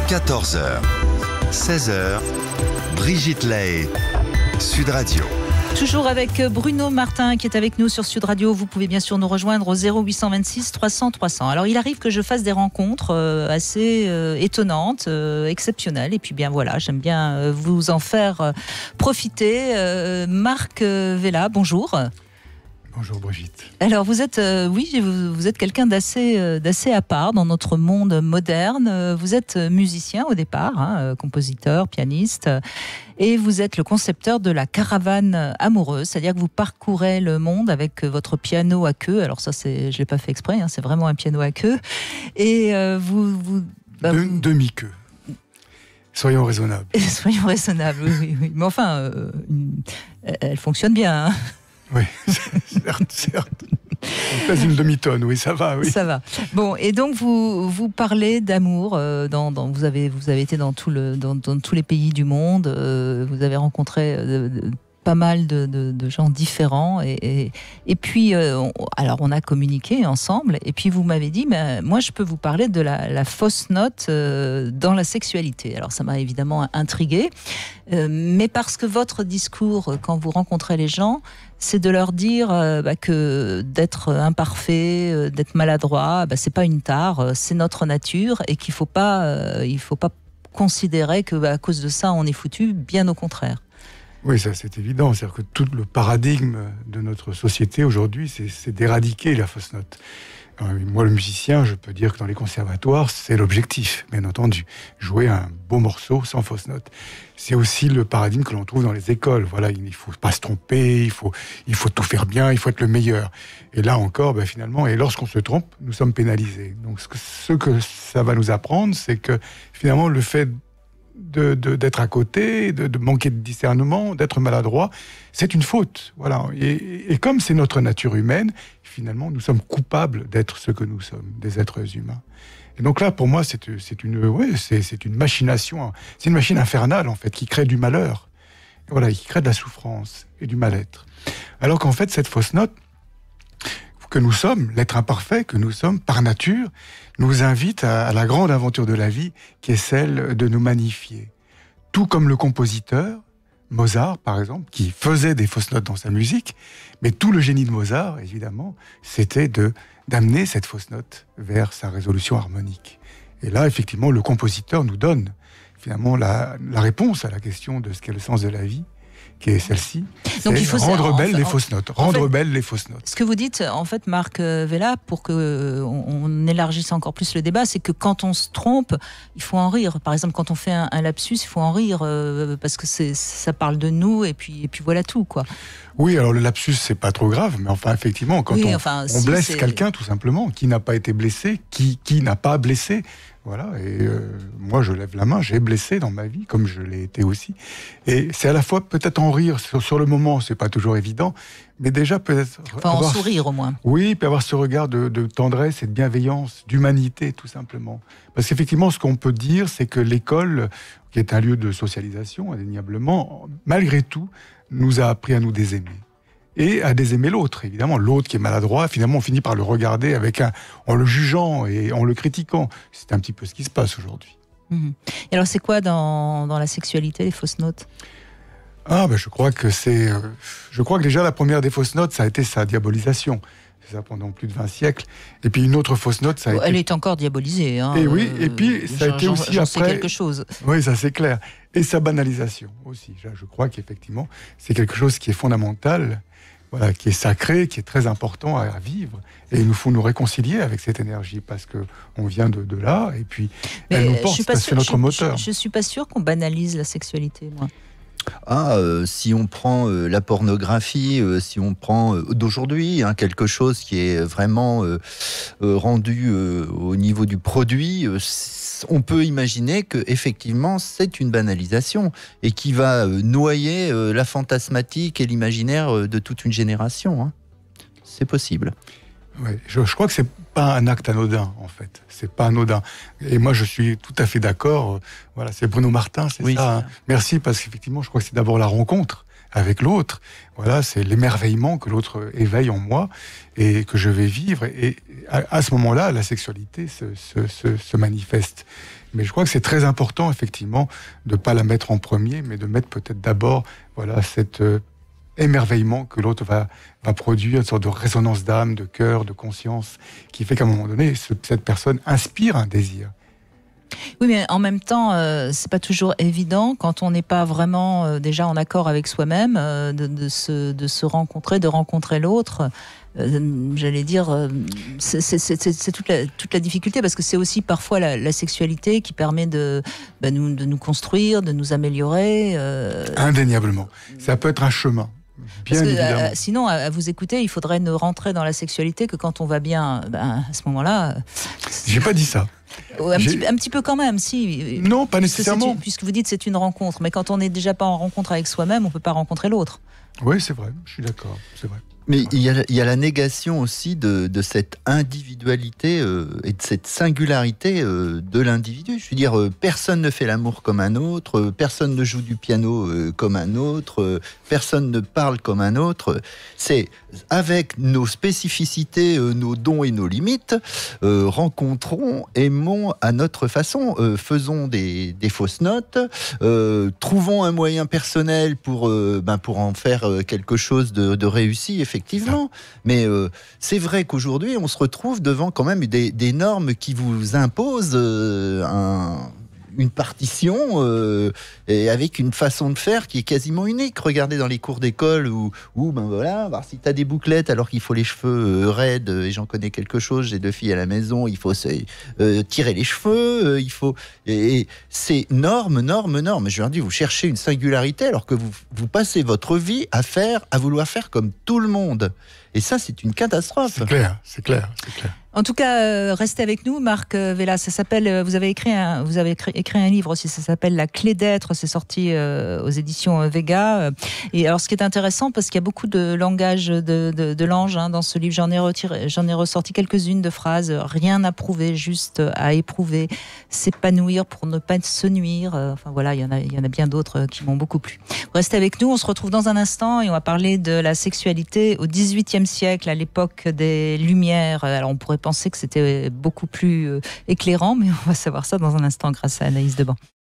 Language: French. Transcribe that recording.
14h, 16h, Brigitte Lahaie, Sud Radio. Toujours avec Bruno Martin qui est avec nous sur Sud Radio. Vous pouvez bien sûr nous rejoindre au 0826 300 300. Alors il arrive que je fasse des rencontres assez étonnantes, exceptionnelles. Et puis bien voilà, j'aime bien vous en faire profiter. Marc Vella, bonjour. Bonjour Brigitte. Alors vous êtes, vous êtes quelqu'un d'assez à part dans notre monde moderne. Vous êtes musicien au départ, compositeur, pianiste, et vous êtes le concepteur de la caravane amoureuse, c'est-à-dire que vous parcourez le monde avec votre piano à queue. Alors ça, je l'ai pas fait exprès, c'est vraiment un piano à queue. Et demi-queue. Soyons raisonnables. Soyons raisonnables, oui. Mais enfin, elle fonctionne bien. Oui, certes. On pèse une demi-tonne, oui, ça va. Oui. Ça va. Bon, et donc vous parlez d'amour. Vous avez été dans tous les pays du monde. Vous avez rencontré pas mal de gens différents. Et puis, on a communiqué ensemble. Et puis vous m'avez dit, mais moi je peux vous parler de la fausse note dans la sexualité. Alors ça m'a évidemment intriguée. Mais parce que votre discours, quand vous rencontrez les gens, c'est de leur dire que d'être imparfait, d'être maladroit, c'est pas une tare, c'est notre nature et qu'il faut pas considérer que à cause de ça on est foutu, bien au contraire. Oui, ça c'est évident. C'est-à-dire que tout le paradigme de notre société aujourd'hui, c'est d'éradiquer la fausse note. Moi, le musicien, je peux dire que dans les conservatoires, c'est l'objectif, bien entendu. Jouer un beau morceau sans fausse note. C'est aussi le paradigme que l'on trouve dans les écoles. Voilà, il ne faut pas se tromper, il faut tout faire bien, il faut être le meilleur. Et là encore, finalement, et lorsqu'on se trompe, nous sommes pénalisés. Donc, ce que ça va nous apprendre, c'est que finalement, le fait d'être à côté, de manquer de discernement, d'être maladroit, c'est une faute. Voilà. Et comme c'est notre nature humaine, finalement, nous sommes coupables d'être ce que nous sommes, des êtres humains. Et donc là, pour moi, c'est une machination, c'est une machine infernale, en fait, qui crée du malheur. Et voilà, qui crée de la souffrance et du mal-être. Alors qu'en fait, cette fausse note, que nous sommes, l'être imparfait que nous sommes par nature, nous invite à la grande aventure de la vie, qui est celle de nous magnifier. Tout comme le compositeur, Mozart par exemple, qui faisait des fausses notes dans sa musique, mais tout le génie de Mozart, évidemment, c'était d'amener cette fausse note vers sa résolution harmonique. Et là, effectivement, le compositeur nous donne finalement la réponse à la question de ce qu'est le sens de la vie, qui est celle-ci. Donc il faut rendre belles les fausses notes. Rendre belles les fausses notes. Ce que vous dites, en fait, Marc Vella, pour qu'on élargisse encore plus le débat, c'est que quand on se trompe, il faut en rire. Par exemple, quand on fait un lapsus, il faut en rire parce que ça parle de nous et puis voilà tout, quoi. Oui, alors le lapsus, c'est pas trop grave, mais enfin, effectivement, quand on blesse quelqu'un, tout simplement, qui n'a pas été blessé, qui n'a pas blessé, voilà, et moi je lève la main, j'ai blessé dans ma vie, comme je l'ai été aussi. Et c'est à la fois peut-être en rire, sur le moment, c'est pas toujours évident, mais déjà peut-être... Enfin, en sourire au moins. Oui, puis avoir ce regard de tendresse et de bienveillance, d'humanité tout simplement. Parce qu'effectivement, ce qu'on peut dire, c'est que l'école, qui est un lieu de socialisation, indéniablement, malgré tout, nous a appris à nous désaimer. Et à désaimer l'autre, évidemment. L'autre qui est maladroit, finalement, on finit par le regarder en le jugeant et en le critiquant. C'est un petit peu ce qui se passe aujourd'hui. Mmh. Et alors, c'est quoi dans la sexualité, les fausses notes ? Je crois que déjà, la première des fausses notes, ça a été sa diabolisation. C'est ça pendant plus de 20 siècles. Et puis une autre fausse note, ça a été... Elle est encore diabolisée. Et oui, et puis ça a été aussi j'en après... sais quelque chose. Oui, ça c'est clair. Et sa banalisation aussi. Je crois qu'effectivement, c'est quelque chose qui est fondamental, voilà, qui est sacré, qui est très important à vivre. Et il nous faut nous réconcilier avec cette énergie parce qu'on vient de là, et puis elle nous porte, parce que c'est notre moteur. Je ne suis pas sûre qu'on banalise la sexualité, moi. Si on prend la pornographie, si on prend d'aujourd'hui, quelque chose qui est vraiment rendu au niveau du produit, on peut imaginer que effectivement c'est une banalisation et qui va noyer la fantasmatique et l'imaginaire de toute une génération. C'est possible. Ouais, je crois que c'est pas un acte anodin, en fait. C'est pas anodin. Et moi, je suis tout à fait d'accord. Voilà, c'est Bruno Martin, c'est ça. Merci, parce qu'effectivement, je crois que c'est d'abord la rencontre avec l'autre. Voilà, c'est l'émerveillement que l'autre éveille en moi et que je vais vivre. Et à ce moment-là, la sexualité se manifeste. Mais je crois que c'est très important, effectivement, de ne pas la mettre en premier, mais de mettre peut-être d'abord cet émerveillement que l'autre va produire, une sorte de résonance d'âme, de cœur, de conscience, qui fait qu'à un moment donné, cette personne inspire un désir. Oui, mais en même temps, c'est pas toujours évident quand on n'est pas vraiment déjà en accord avec soi-même de se rencontrer, de rencontrer l'autre. J'allais dire, c'est toute la difficulté, parce que c'est aussi parfois la sexualité qui permet de nous construire, de nous améliorer. Indéniablement. Ça peut être un chemin. Bien évidemment. Sinon, à vous écouter, il faudrait ne rentrer dans la sexualité que quand on va bien. À ce moment-là. J'ai pas dit ça. Un petit peu quand même, si. Non, pas nécessairement. Puisque vous dites c'est une rencontre, mais quand on n'est déjà pas en rencontre avec soi-même, on peut pas rencontrer l'autre. Oui, c'est vrai. Je suis d'accord. C'est vrai. Mais il y a la négation aussi de cette individualité et de cette singularité de l'individu. Je veux dire, personne ne fait l'amour comme un autre, personne ne joue du piano comme un autre, personne ne parle comme un autre. C'est avec nos spécificités, nos dons et nos limites, rencontrons, aimons à notre façon, faisons des fausses notes, trouvons un moyen personnel pour en faire quelque chose de réussi, effectivement. Mais c'est vrai qu'aujourd'hui, on se retrouve devant quand même des normes qui vous imposent une partition et avec une façon de faire qui est quasiment unique. Regardez dans les cours d'école où voir si tu as des bouclettes alors qu'il faut les cheveux raides, et j'en connais quelque chose, j'ai 2 filles à la maison, il faut tirer les cheveux, et c'est norme. Je leur dis, vous cherchez une singularité alors que vous passez votre vie à vouloir faire comme tout le monde. Et ça, c'est une catastrophe. C'est clair. En tout cas, restez avec nous, Marc Vella. Ça s'appelle. Vous avez écrit un livre aussi. Ça s'appelle La clé d'être. C'est sorti aux éditions Vega. Et alors, ce qui est intéressant, parce qu'il y a beaucoup de langage de l'ange dans ce livre. J'en ai ressorti quelques-unes de phrases. Rien à prouver, juste à éprouver. S'épanouir pour ne pas se nuire. Enfin voilà, il y en a bien d'autres qui m'ont beaucoup plu. Restez avec nous. On se retrouve dans un instant et on va parler de la sexualité au XVIIIe siècle, à l'époque des Lumières. Alors, on pourrait penser que c'était beaucoup plus éclairant, mais on va savoir ça dans un instant grâce à Anaïs Deban.